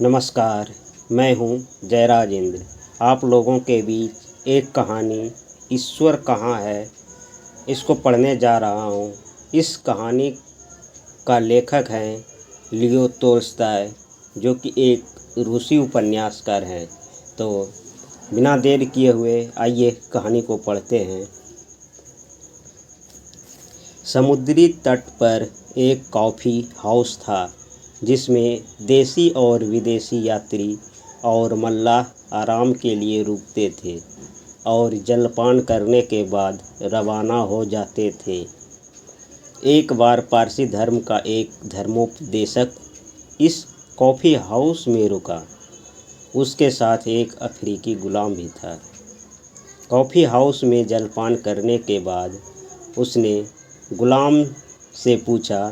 नमस्कार, मैं हूँ जयराज इंद्र। आप लोगों के बीच एक कहानी ईश्वर कहाँ है इसको पढ़ने जा रहा हूँ। इस कहानी का लेखक हैं लियो तोल्स्ताय, जो कि एक रूसी उपन्यासकार हैं। तो बिना देर किए हुए आइए कहानी को पढ़ते हैं। समुद्री तट पर एक कॉफ़ी हाउस था, जिसमें देसी और विदेशी यात्री और मल्लाह आराम के लिए रुकते थे और जलपान करने के बाद रवाना हो जाते थे। एक बार पारसी धर्म का एक धर्मोपदेशक इस कॉफ़ी हाउस में रुका। उसके साथ एक अफ्रीकी गुलाम भी था। कॉफ़ी हाउस में जलपान करने के बाद उसने गुलाम से पूछा,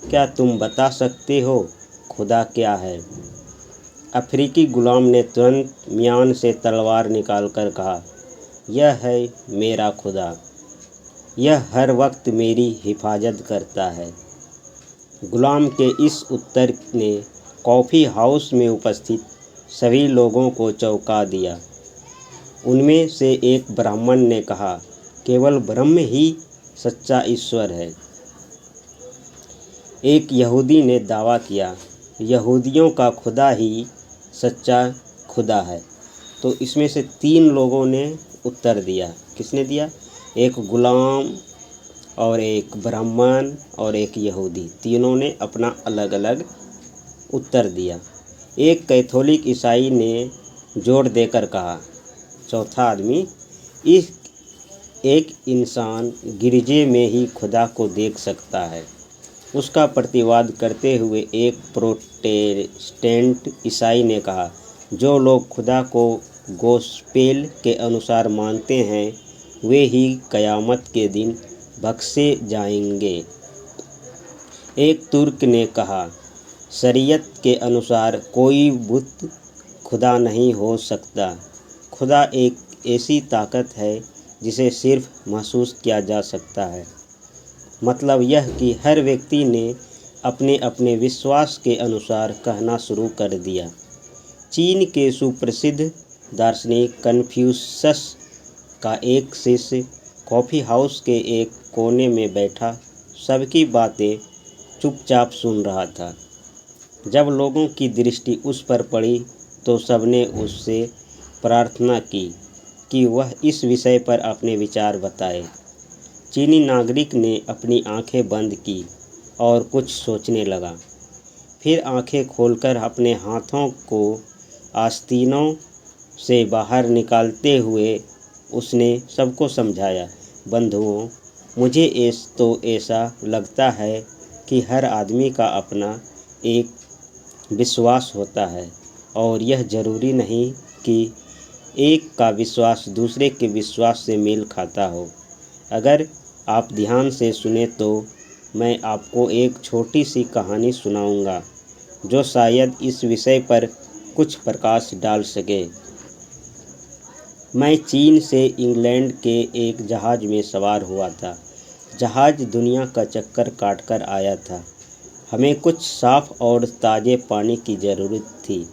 क्या तुम बता सकते हो खुदा क्या है? अफ्रीकी गुलाम ने तुरंत म्यान से तलवार निकालकर कहा, यह है मेरा खुदा। यह हर वक्त मेरी हिफाजत करता है। गुलाम के इस उत्तर ने कॉफ़ी हाउस में उपस्थित सभी लोगों को चौंका दिया। उनमें से एक ब्राह्मण ने कहा, केवल ब्रह्म ही सच्चा ईश्वर है। एक यहूदी ने दावा किया, यहूदियों का खुदा ही सच्चा खुदा है। तो इसमें से 3 लोगों ने उत्तर दिया। किसने दिया? एक गुलाम और एक ब्राह्मण और एक यहूदी, तीनों ने अपना अलग अलग उत्तर दिया। एक कैथोलिक ईसाई ने जोर देकर कहा, चौथा आदमी, इस एक इंसान गिरजे में ही खुदा को देख सकता है। उसका प्रतिवाद करते हुए एक प्रोटेस्टेंट ईसाई ने कहा, जो लोग खुदा को गोस्पेल के अनुसार मानते हैं वे ही कयामत के दिन बख्शे जाएंगे। एक तुर्क ने कहा, शरीयत के अनुसार कोई बुत खुदा नहीं हो सकता। खुदा एक ऐसी ताकत है जिसे सिर्फ महसूस किया जा सकता है। मतलब यह कि हर व्यक्ति ने अपने अपने विश्वास के अनुसार कहना शुरू कर दिया। चीन के सुप्रसिद्ध दार्शनिक कन्फ्यूशस का एक शिष्य कॉफ़ी हाउस के एक कोने में बैठा सबकी बातें चुपचाप सुन रहा था। जब लोगों की दृष्टि उस पर पड़ी तो सबने उससे प्रार्थना की कि वह इस विषय पर अपने विचार बताए। चीनी नागरिक ने अपनी आंखें बंद की और कुछ सोचने लगा। फिर आंखें खोलकर अपने हाथों को आस्तीनों से बाहर निकालते हुए उसने सबको समझाया, बंधुओं, मुझे ऐसा लगता है कि हर आदमी का अपना एक विश्वास होता है और यह ज़रूरी नहीं कि एक का विश्वास दूसरे के विश्वास से मेल खाता हो। अगर आप ध्यान से सुने तो मैं आपको एक छोटी सी कहानी सुनाऊंगा जो शायद इस विषय पर कुछ प्रकाश डाल सके। मैं चीन से इंग्लैंड के एक जहाज़ में सवार हुआ था। जहाज़ दुनिया का चक्कर काटकर आया था। हमें कुछ साफ़ और ताज़े पानी की ज़रूरत थी,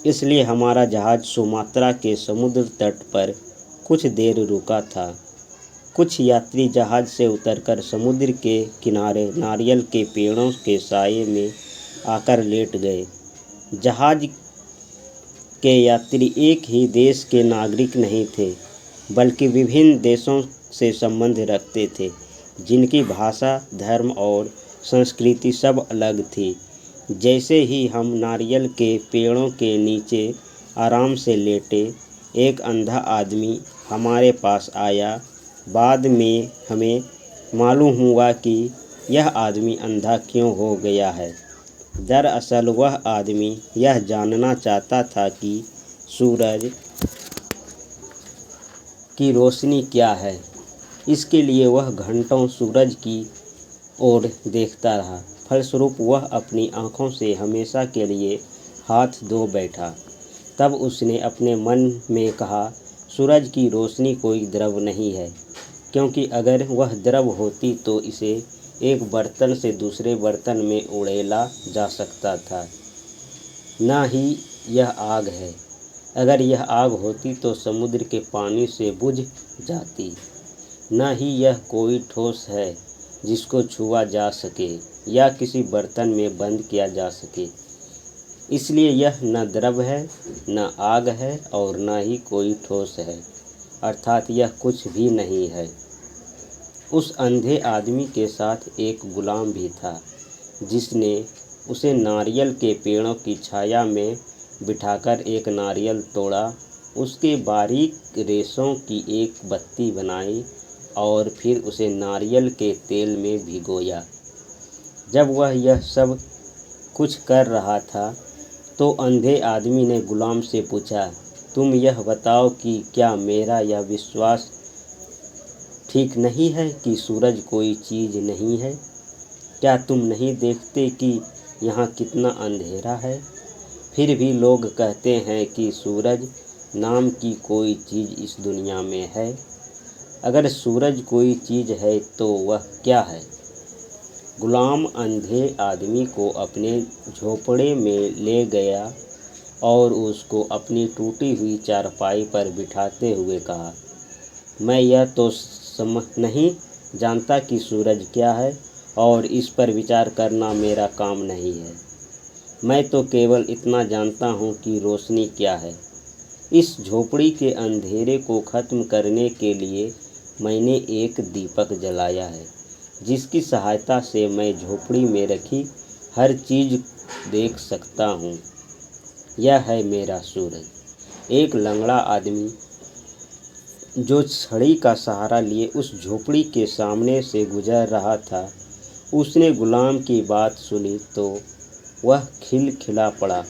इसलिए हमारा जहाज़ सुमात्रा के समुद्र तट पर कुछ देर रुका था। कुछ यात्री जहाज़ से उतरकर समुद्र के किनारे नारियल के पेड़ों के साये में आकर लेट गए। जहाज़ के यात्री एक ही देश के नागरिक नहीं थे, बल्कि विभिन्न देशों से संबंध रखते थे, जिनकी भाषा, धर्म और संस्कृति सब अलग थी। जैसे ही हम नारियल के पेड़ों के नीचे आराम से लेटे, एक अंधा आदमी हमारे पास आया। बाद में हमें मालूम हुआ कि यह आदमी अंधा क्यों हो गया है। दरअसल वह आदमी यह जानना चाहता था कि सूरज की रोशनी क्या है। इसके लिए वह घंटों सूरज की ओर देखता रहा। फलस्वरूप वह अपनी आँखों से हमेशा के लिए हाथ धो बैठा। तब उसने अपने मन में कहा, सूरज की रोशनी कोई द्रव नहीं है, क्योंकि अगर वह द्रव होती तो इसे एक बर्तन से दूसरे बर्तन में उड़ेला जा सकता था। ना ही यह आग है। अगर यह आग होती तो समुद्र के पानी से बुझ जाती। न ही यह कोई ठोस है जिसको छुआ जा सके या किसी बर्तन में बंद किया जा सके। इसलिए यह न द्रव है, न आग है और न ही कोई ठोस है, अर्थात यह कुछ भी नहीं है। उस अंधे आदमी के साथ एक गुलाम भी था, जिसने उसे नारियल के पेड़ों की छाया में बिठाकर एक नारियल तोड़ा, उसके बारीक रेशों की एक बत्ती बनाई और फिर उसे नारियल के तेल में भिगोया। जब वह यह सब कुछ कर रहा था तो अंधे आदमी ने गुलाम से पूछा, तुम यह बताओ कि क्या मेरा यह विश्वास ठीक नहीं है कि सूरज कोई चीज़ नहीं है? क्या तुम नहीं देखते कि यहाँ कितना अंधेरा है? फिर भी लोग कहते हैं कि सूरज नाम की कोई चीज़ इस दुनिया में है। अगर सूरज कोई चीज़ है तो वह क्या है? गुलाम अंधे आदमी को अपने झोपड़े में ले गया और उसको अपनी टूटी हुई चारपाई पर बिठाते हुए कहा, मैं यह तो नहीं जानता कि सूरज क्या है और इस पर विचार करना मेरा काम नहीं है। मैं तो केवल इतना जानता हूँ कि रोशनी क्या है। इस झोपड़ी के अंधेरे को ख़त्म करने के लिए मैंने एक दीपक जलाया है, जिसकी सहायता से मैं झोपड़ी में रखी हर चीज़ देख सकता हूँ। यह है मेरा सूरज। एक लंगड़ा आदमी जो छड़ी का सहारा लिए उस झोपड़ी के सामने से गुजर रहा था, उसने गुलाम की बात सुनी तो वह खिलखिला पड़ा।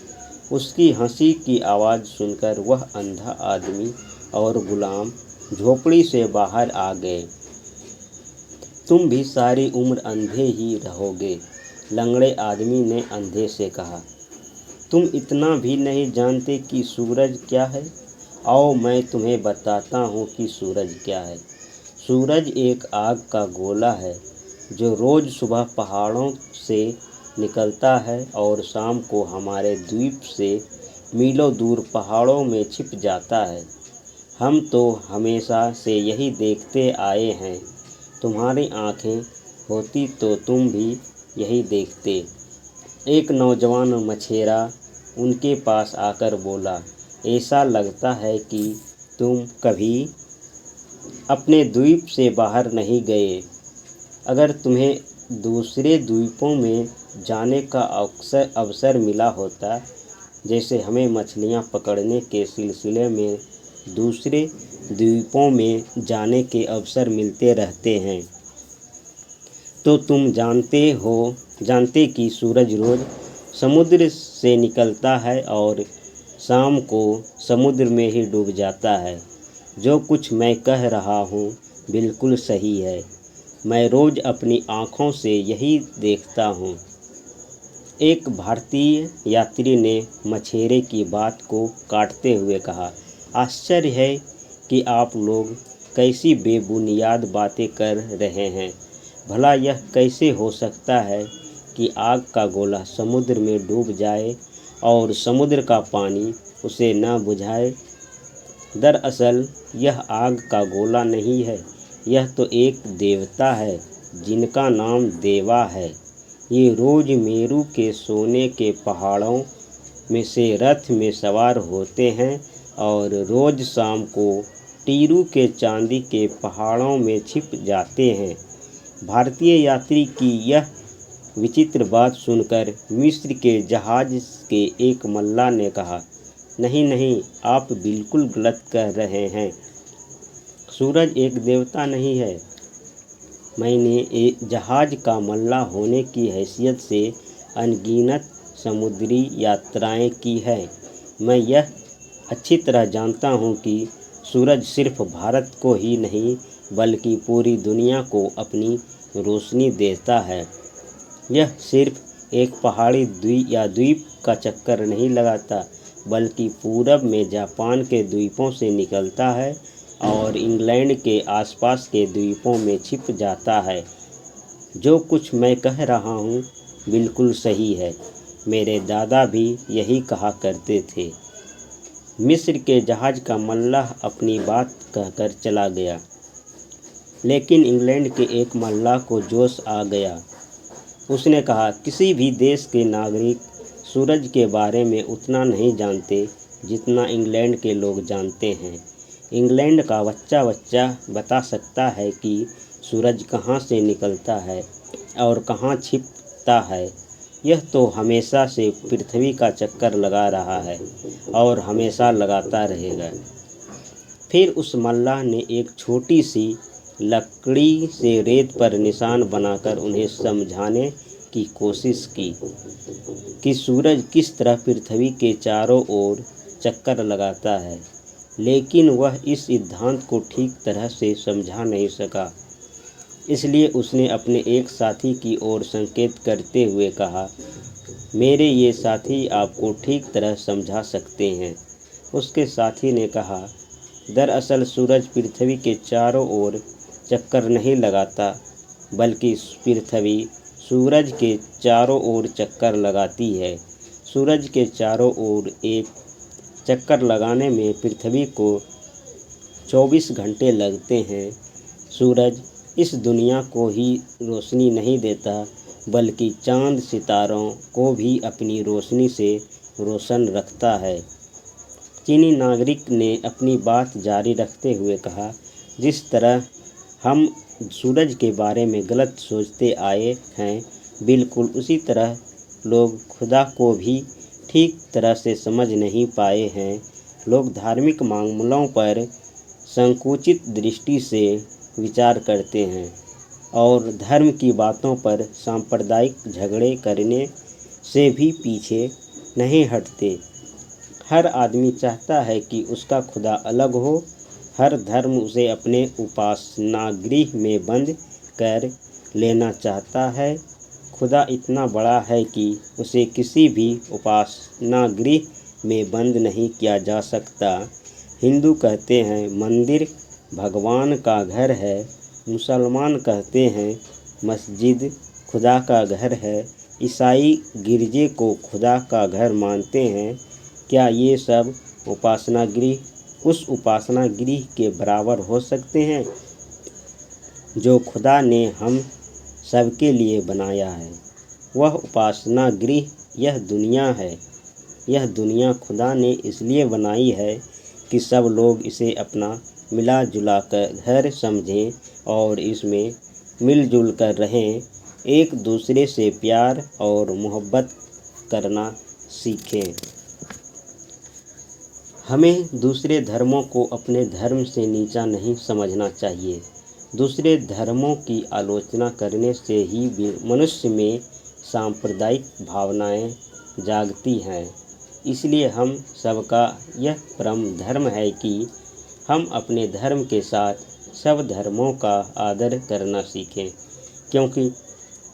उसकी हंसी की आवाज़ सुनकर वह अंधा आदमी और गुलाम झोपड़ी से बाहर आ गए। तुम भी सारी उम्र अंधे ही रहोगे, लंगड़े आदमी ने अंधे से कहा। तुम इतना भी नहीं जानते कि सूरज क्या है? आओ मैं तुम्हें बताता हूँ कि सूरज क्या है। सूरज एक आग का गोला है जो रोज़ सुबह पहाड़ों से निकलता है और शाम को हमारे द्वीप से मीलों दूर पहाड़ों में छिप जाता है। हम तो हमेशा से यही देखते आए हैं। तुम्हारी आँखें होती तो तुम भी यही देखते। एक नौजवान मछेरा उनके पास आकर बोला, ऐसा लगता है कि तुम कभी अपने द्वीप से बाहर नहीं गए। अगर तुम्हें दूसरे द्वीपों में जाने का अवसर मिला होता, जैसे हमें मछलियाँ पकड़ने के सिलसिले में दूसरे द्वीपों में जाने के अवसर मिलते रहते हैं, तो तुम जानते कि सूरज रोज़ समुद्र से निकलता है और शाम को समुद्र में ही डूब जाता है। जो कुछ मैं कह रहा हूँ बिल्कुल सही है। मैं रोज़ अपनी आँखों से यही देखता हूँ। एक भारतीय यात्री ने मछेरे की बात को काटते हुए कहा, आश्चर्य है कि आप लोग कैसी बेबुनियाद बातें कर रहे हैं। भला यह कैसे हो सकता है कि आग का गोला समुद्र में डूब जाए और समुद्र का पानी उसे न बुझाए? दरअसल यह आग का गोला नहीं है, यह तो एक देवता है जिनका नाम देवा है। ये रोज़ मेरू के सोने के पहाड़ों में से रथ में सवार होते हैं और रोज़ शाम को टीरू के चांदी के पहाड़ों में छिप जाते हैं। भारतीय यात्री की यह विचित्र बात सुनकर मिस्र के जहाज़ के एक मल्लाह ने कहा, नहीं नहीं, आप बिल्कुल गलत कह रहे हैं। सूरज एक देवता नहीं है। मैंने एक जहाज़ का मल्लाह होने की हैसियत से अनगिनत समुद्री यात्राएं की है। मैं यह अच्छी तरह जानता हूँ कि सूरज सिर्फ भारत को ही नहीं बल्कि पूरी दुनिया को अपनी रोशनी देता है। यह सिर्फ एक पहाड़ी द्वीप का चक्कर नहीं लगाता, बल्कि पूरब में जापान के द्वीपों से निकलता है और इंग्लैंड के आसपास के द्वीपों में छिप जाता है। जो कुछ मैं कह रहा हूँ बिल्कुल सही है। मेरे दादा भी यही कहा करते थे। मिस्र के जहाज का मल्लाह अपनी बात कहकर चला गया, लेकिन इंग्लैंड के एक मल्लाह को जोश आ गया। उसने कहा, किसी भी देश के नागरिक सूरज के बारे में उतना नहीं जानते जितना इंग्लैंड के लोग जानते हैं। इंग्लैंड का बच्चा बच्चा बता सकता है कि सूरज कहाँ से निकलता है और कहाँ छिपता है। यह तो हमेशा से पृथ्वी का चक्कर लगा रहा है और हमेशा लगाता रहेगा। फिर उस मल्लाह ने एक छोटी सी लकड़ी से रेत पर निशान बनाकर उन्हें समझाने की कोशिश की कि सूरज किस तरह पृथ्वी के चारों ओर चक्कर लगाता है, लेकिन वह इस सिद्धांत को ठीक तरह से समझा नहीं सका। इसलिए उसने अपने एक साथी की ओर संकेत करते हुए कहा, मेरे ये साथी आपको ठीक तरह समझा सकते हैं। उसके साथी ने कहा, दरअसल सूरज पृथ्वी के चारों ओर चक्कर नहीं लगाता, बल्कि पृथ्वी सूरज के चारों ओर चक्कर लगाती है। सूरज के चारों ओर एक चक्कर लगाने में पृथ्वी को 24 घंटे लगते हैं। सूरज इस दुनिया को ही रोशनी नहीं देता, बल्कि चांद सितारों को भी अपनी रोशनी से रोशन रखता है। चीनी नागरिक ने अपनी बात जारी रखते हुए कहा, जिस तरह हम सूरज के बारे में गलत सोचते आए हैं, बिल्कुल उसी तरह लोग खुदा को भी ठीक तरह से समझ नहीं पाए हैं। लोग धार्मिक मामलों पर संकुचित दृष्टि से विचार करते हैं और धर्म की बातों पर सांप्रदायिक झगड़े करने से भी पीछे नहीं हटते। हर आदमी चाहता है कि उसका खुदा अलग हो। हर धर्म उसे अपने उपासनागृह में बंद कर लेना चाहता है। खुदा इतना बड़ा है कि उसे किसी भी उपासनागृह में बंद नहीं किया जा सकता। हिंदू कहते हैं मंदिर भगवान का घर है, मुसलमान कहते हैं मस्जिद खुदा का घर है, ईसाई गिरजे को खुदा का घर मानते हैं। क्या ये सब उपासनागृह उस उपासनागृह के बराबर हो सकते हैं जो खुदा ने हम सबके लिए बनाया है? वह उपासनागृह यह दुनिया है। यह दुनिया खुदा ने इसलिए बनाई है कि सब लोग इसे अपना मिला जुला कर घर समझें और इसमें मिलजुल कर रहें, एक दूसरे से प्यार और मोहब्बत करना सीखें। हमें दूसरे धर्मों को अपने धर्म से नीचा नहीं समझना चाहिए। दूसरे धर्मों की आलोचना करने से ही मनुष्य में सांप्रदायिक भावनाएं जागती हैं। इसलिए हम सबका यह परम धर्म है कि हम अपने धर्म के साथ सब धर्मों का आदर करना सीखें, क्योंकि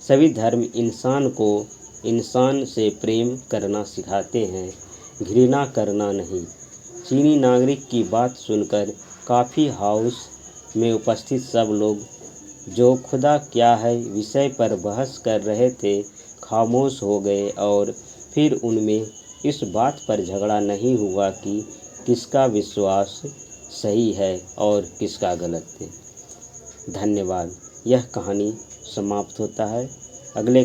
सभी धर्म इंसान को इंसान से प्रेम करना सिखाते हैं, घृणा करना नहीं। चीनी नागरिक की बात सुनकर कॉफ़ी हाउस में उपस्थित सब लोग, जो खुदा क्या है विषय पर बहस कर रहे थे, खामोश हो गए और फिर उनमें इस बात पर झगड़ा नहीं हुआ कि किसका विश्वास सही है और किसका गलत है। धन्यवाद। यह कहानी समाप्त होता है। अगले